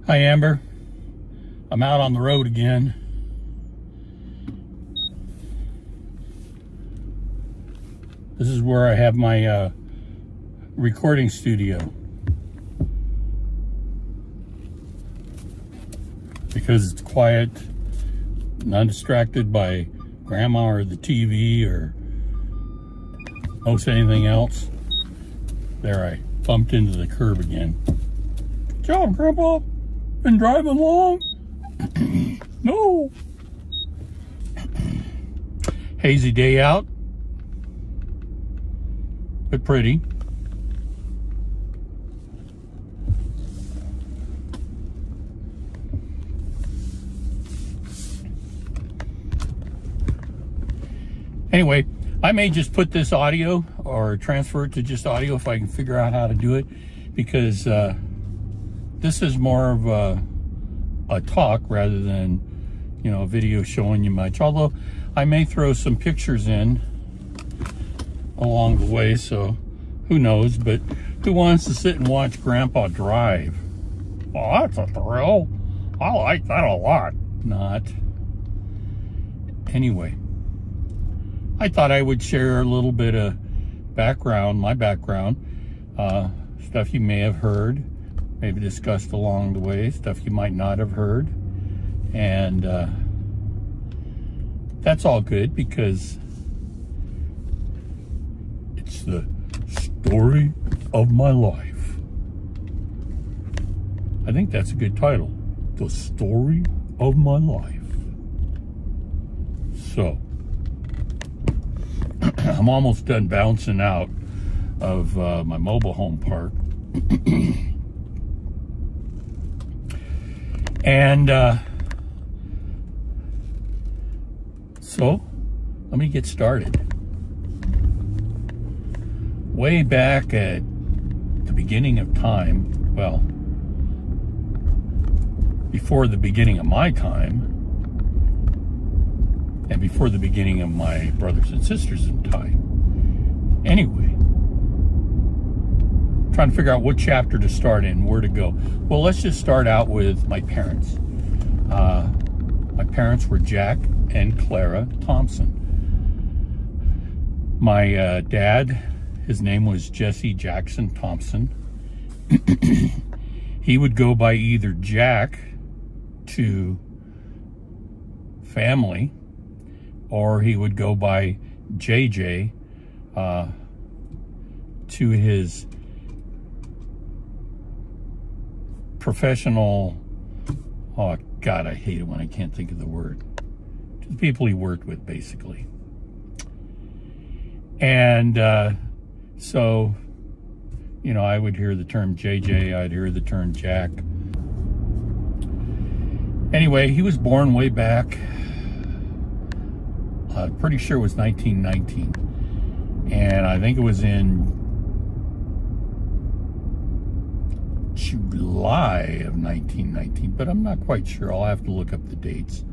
Hi, Amber. I'm out on the road again. This is where I have my recording studio. Because it's quiet, not distracted by grandma or the TV or most anything else. There, I bumped into the curb again. Good job, Grandpa. Been driving long? No. Hazy day out, but pretty. Anyway, I may just put this audio or transfer it to just audio if I can figure out how to do it, because this is more of a talk rather than, you know, a video showing you much. Although I may throw some pictures in along the way, so who knows. But who wants to sit and watch Grandpa drive? Well, that's a thrill. I like that a lot. Not. Anyway, I thought I would share a little bit of background, my background, stuff you may have heard, maybe discussed along the way, stuff you might not have heard. And that's all good, because it's the story of my life. I think that's a good title. The story of my life. So, I'm almost done bouncing out of my mobile home park. And so let me get started. Way back at the beginning of time, well, before the beginning of my time, and before the beginning of my brothers and sisters in time. Anyway, trying to figure out what chapter to start in, where to go. Well, let's just start out with my parents. My parents were Jack and Clara Thompson. My dad, his name was Jesse Jackson Thompson. He would go by either Jack to family, or he would go by JJ to his professional, oh God, I hate it when I can't think of the word, to the people he worked with, basically. And so, you know, I would hear the term JJ, I'd hear the term Jack. Anyway, he was born way back, pretty sure it was 1919, and I think it was in July of 1919, but I'm not quite sure. I'll have to look up the dates.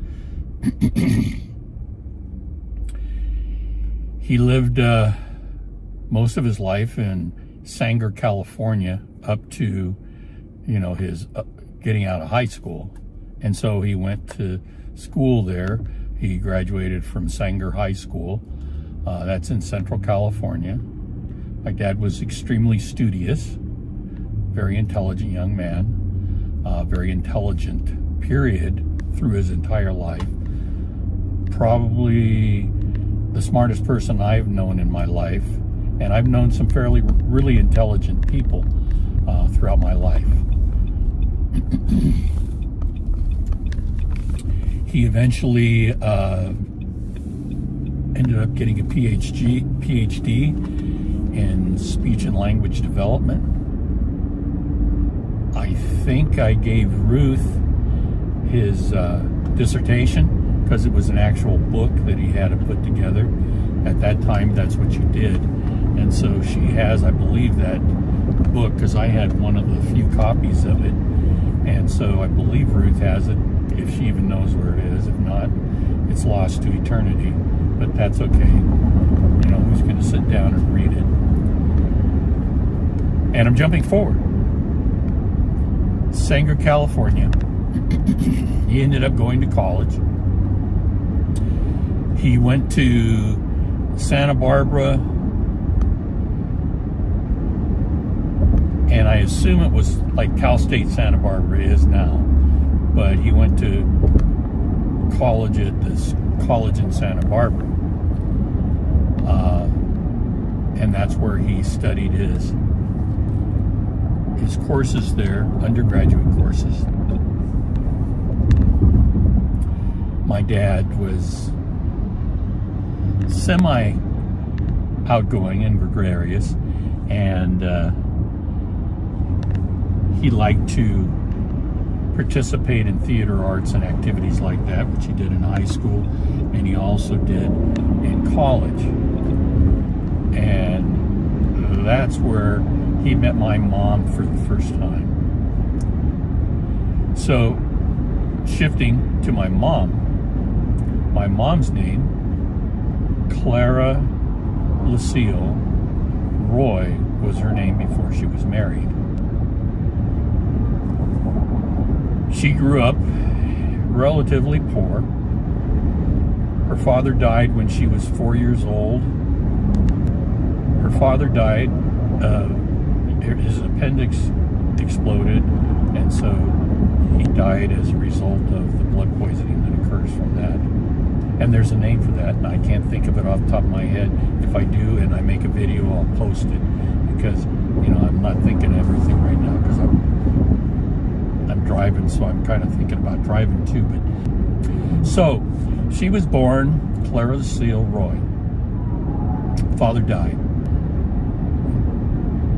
He lived most of his life in Sanger, California, up to, you know, his getting out of high school. And so he went to school there. He graduated from Sanger High School. That's in Central California. My dad was extremely studious, very intelligent young man, very intelligent, period, through his entire life. Probably the smartest person I've known in my life. And I've known some really intelligent people throughout my life. He eventually ended up getting a PhD in speech and language development. I think I gave Ruth his dissertation, because it was an actual book that he had to put together. At that time, that's what you did. And so she has, I believe, that book, because I had one of the few copies of it. And so I believe Ruth has it, if she even knows where it is. If not, it's lost to eternity. But that's okay. You know, who's going to sit down and read it? And I'm jumping forward. Sanger, California. He ended up going to college. He went to Santa Barbara, and I assume it was like Cal State Santa Barbara is now, but he went to college at this college in Santa Barbara, and that's where he studied his courses there, undergraduate courses. My dad was semi-outgoing and gregarious, and he liked to participate in theater arts and activities like that, which he did in high school, and he also did in college. And that's where he met my mom for the first time. So, shifting to my mom's name, Clara Lucille Roy, was her name before she was married. She grew up relatively poor. Her father died when she was 4 years old. Her father died, his appendix exploded, and so he died as a result of the blood poisoning that occurs from that. And there's a name for that, and I can't think of it off the top of my head. If I do and I make a video, I'll post it, because, you know, I'm not thinking of everything right now because I'm driving, so I'm kind of thinking about driving too. But so she was born Clara Lucille Roy. Father died.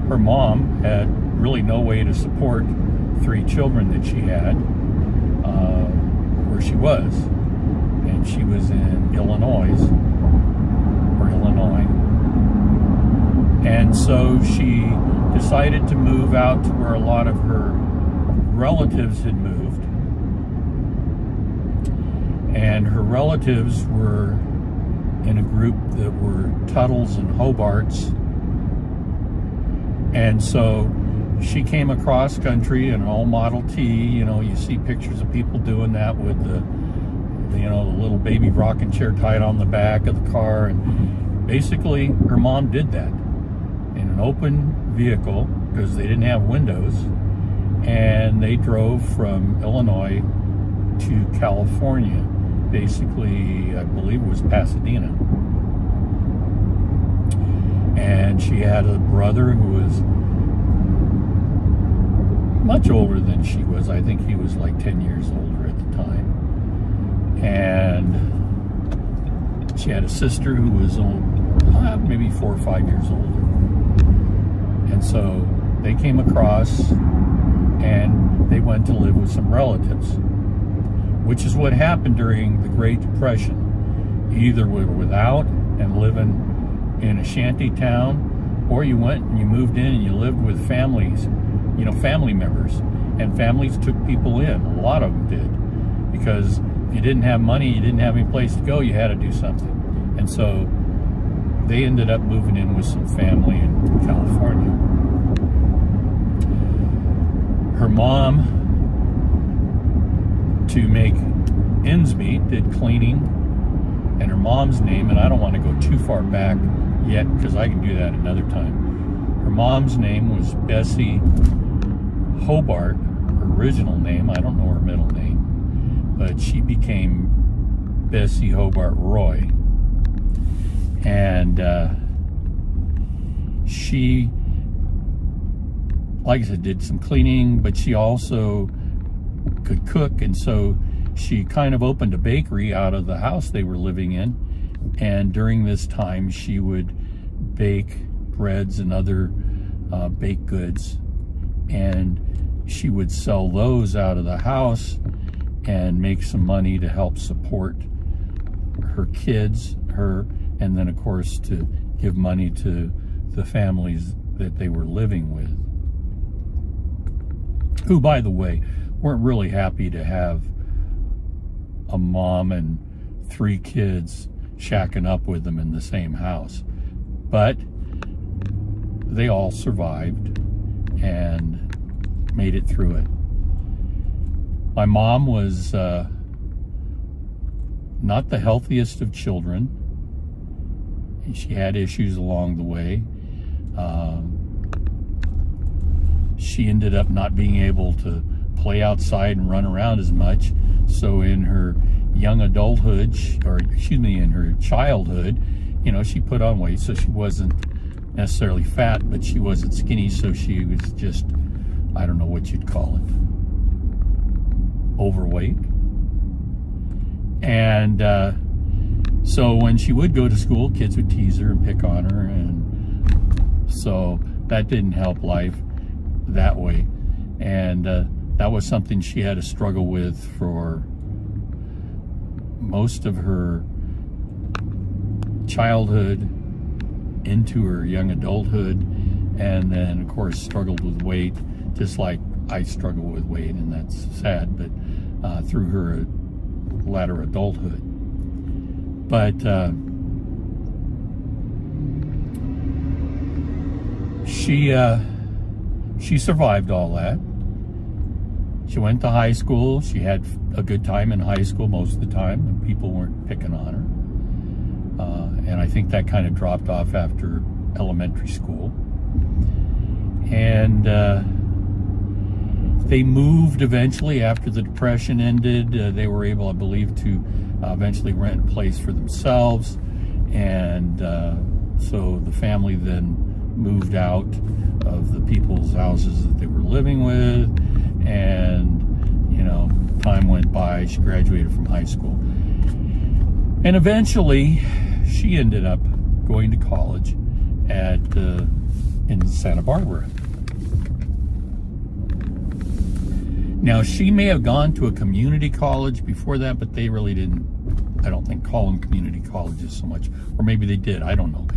Her mom had really no way to support 3 children that she had where she was, and she was in Illinois, and so she decided to move out to where a lot of her relatives had moved, and her relatives were in a group that were Tuttles and Hobarts. And so she came across country in an old Model T. You know, you see pictures of people doing that with the, you know, the little baby rocking chair tied on the back of the car. And basically, her mom did that in an open vehicle because they didn't have windows. And they drove from Illinois to California. Basically, I believe it was Pasadena. And she had a brother who was much older than she was. I think he was like 10 years older at the time. And she had a sister who was maybe 4 or 5 years older. And so they came across and they went to live with some relatives, which is what happened during the Great Depression. You either were without and living in a shanty town, or you went and you moved in and you lived with families, you know, family members, and families took people in. A lot of them did, because you didn't have money, you didn't have any place to go, you had to do something. And so they ended up moving in with some family in California. Her mom, to make ends meet, did cleaning, and her mom's name, and I don't want to go too far back yet because I can do that another time. Her mom's name was Bessie Hobart, her original name. I don't know her middle name, but she became Bessie Hobart Roy. And she, like I said, did some cleaning, but she also could cook, and so she kind of opened a bakery out of the house they were living in. And during this time, she would bake breads and other baked goods, and she would sell those out of the house and make some money to help support her kids, and then of course to give money to the families that they were living with, who, by the way, weren't really happy to have a mom and 3 kids shacking up with them in the same house. But they all survived and made it through it. My mom was not the healthiest of children. She had issues along the way. She ended up not being able to play outside and run around as much. So in her young adulthood, or excuse me, in her childhood, you know, she put on weight. So she wasn't necessarily fat, but she wasn't skinny. So she was just, I don't know what you'd call it, overweight. And so when she would go to school, kids would tease her and pick on her. And so that didn't help life that way. And that was something she had to struggle with for most of her childhood into her young adulthood, and then of course struggled with weight, just like I struggle with weight, and that's sad, but through her latter adulthood. But she survived all that. She went to high school. She had a good time in high school most of the time, and people weren't picking on her. And I think that kind of dropped off after elementary school. And they moved eventually after the Depression ended. They were able, I believe, to eventually rent a place for themselves. And so the family then moved out of the people's houses that they were living with. And, you know, time went by. She graduated from high school. And eventually, she ended up going to college at in Santa Barbara. Now, she may have gone to a community college before that, but they really didn't, I don't think, call them community colleges so much. Or maybe they did, I don't know.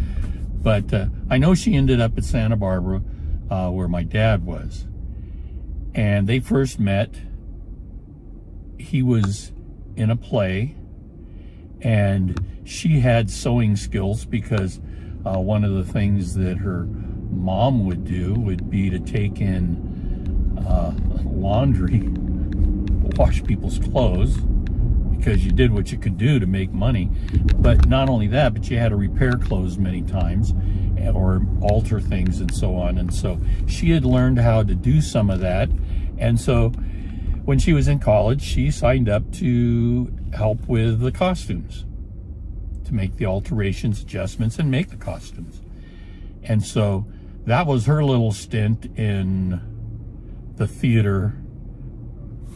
But I know she ended up at Santa Barbara, where my dad was. And they first met. He was in a play, and she had sewing skills because one of the things that her mom would do would be to take in laundry, wash people's clothes, because you did what you could do to make money. But not only that, but you had to repair clothes many times or alter things and so on. And so she had learned how to do some of that. And so when she was in college, she signed up to help with the costumes, to make the alterations, adjustments, and make the costumes. And so that was her little stint in the theater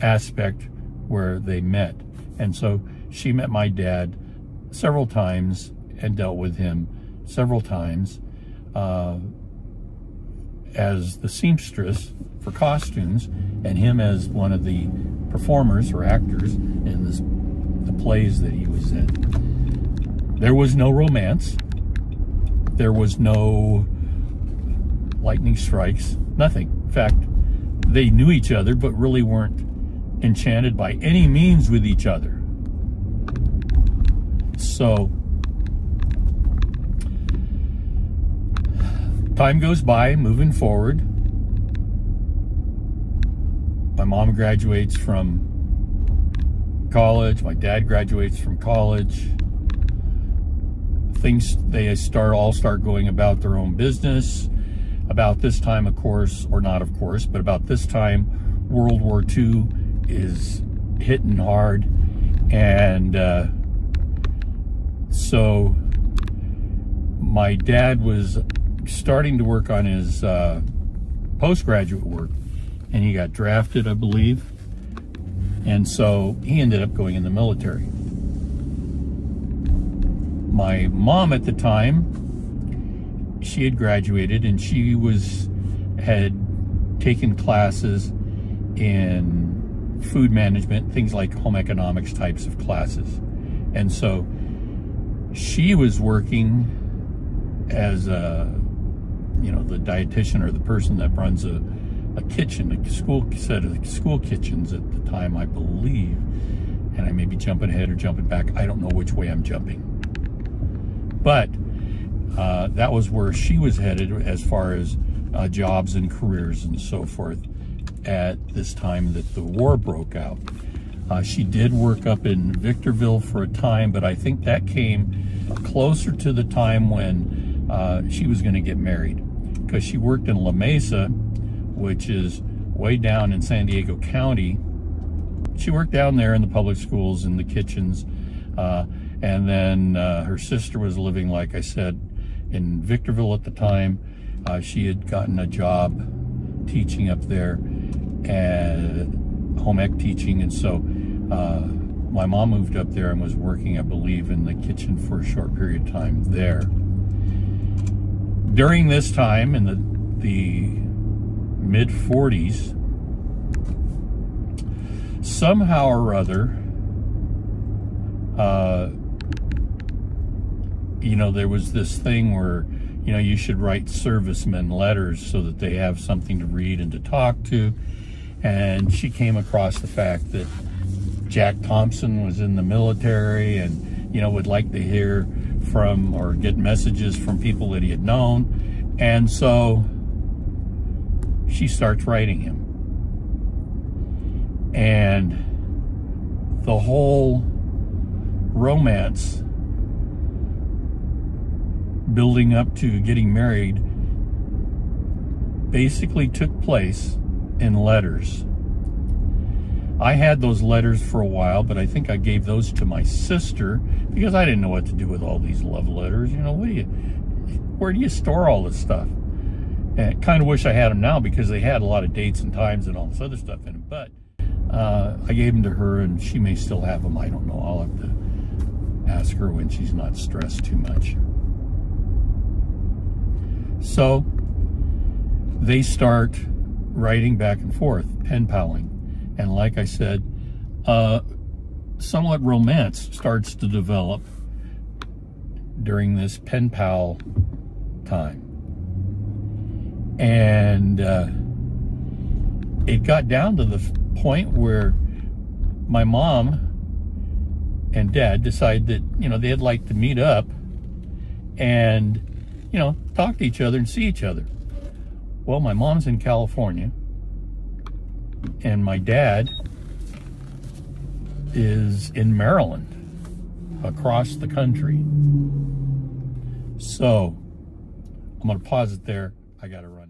aspect where they met. And so she met my dad several times and dealt with him several times as the seamstress for costumes, and him as one of the performers or actors in the plays that he was in. There was no romance. There was no lightning strikes, nothing. In fact, they knew each other, but really weren't enchanted by any means with each other. So, time goes by, moving forward. My mom graduates from college. My dad graduates from college. They all start going about their own business. About this time, of course, or not of course, but about this time, World War II is hitting hard. And so my dad was starting to work on his postgraduate work, and he got drafted, I believe. And so he ended up going in the military. My mom at the time, she had graduated, and she had taken classes in food management, things like home economics types of classes. And so she was working as the dietitian, or the person that runs a kitchen, a set of school kitchens at the time, I believe. And I may be jumping ahead or jumping back. I don't know which way I'm jumping. But that was where she was headed as far as jobs and careers and so forth. at this time that the war broke out. She did work up in Victorville for a time, but I think that came closer to the time when she was going to get married, because she worked in La Mesa, which is way down in San Diego County. She worked down there in the public schools, in the kitchens, and then her sister was living, like I said, in Victorville at the time. She had gotten a job teaching up there, and home ec teaching, and so my mom moved up there and was working, I believe, in the kitchen for a short period of time there. During this time, in the mid-40s, somehow or other, you know, there was this thing where, you know, you should write servicemen letters so that they have something to read and to talk to. And she came across the fact that Jack Thompson was in the military and, you know, would like to hear from or get messages from people that he had known. And so she starts writing him. And the whole romance building up to getting married basically took place in letters. I had those letters for a while, but I think I gave those to my sister because I didn't know what to do with all these love letters. You know, where do you store all this stuff? And I kind of wish I had them now because they had a lot of dates and times and all this other stuff in them. But I gave them to her, and she may still have them. I don't know. I'll have to ask her when she's not stressed too much. So they start writing back and forth, pen paling. And like I said, somewhat romance starts to develop during this pen pal time. And it got down to the point where my mom and dad decided that, you know, they'd like to meet up and, you know, talk to each other and see each other. Well, my mom's in California, and my dad is in Maryland, across the country. So I'm going to pause it there. I got to run.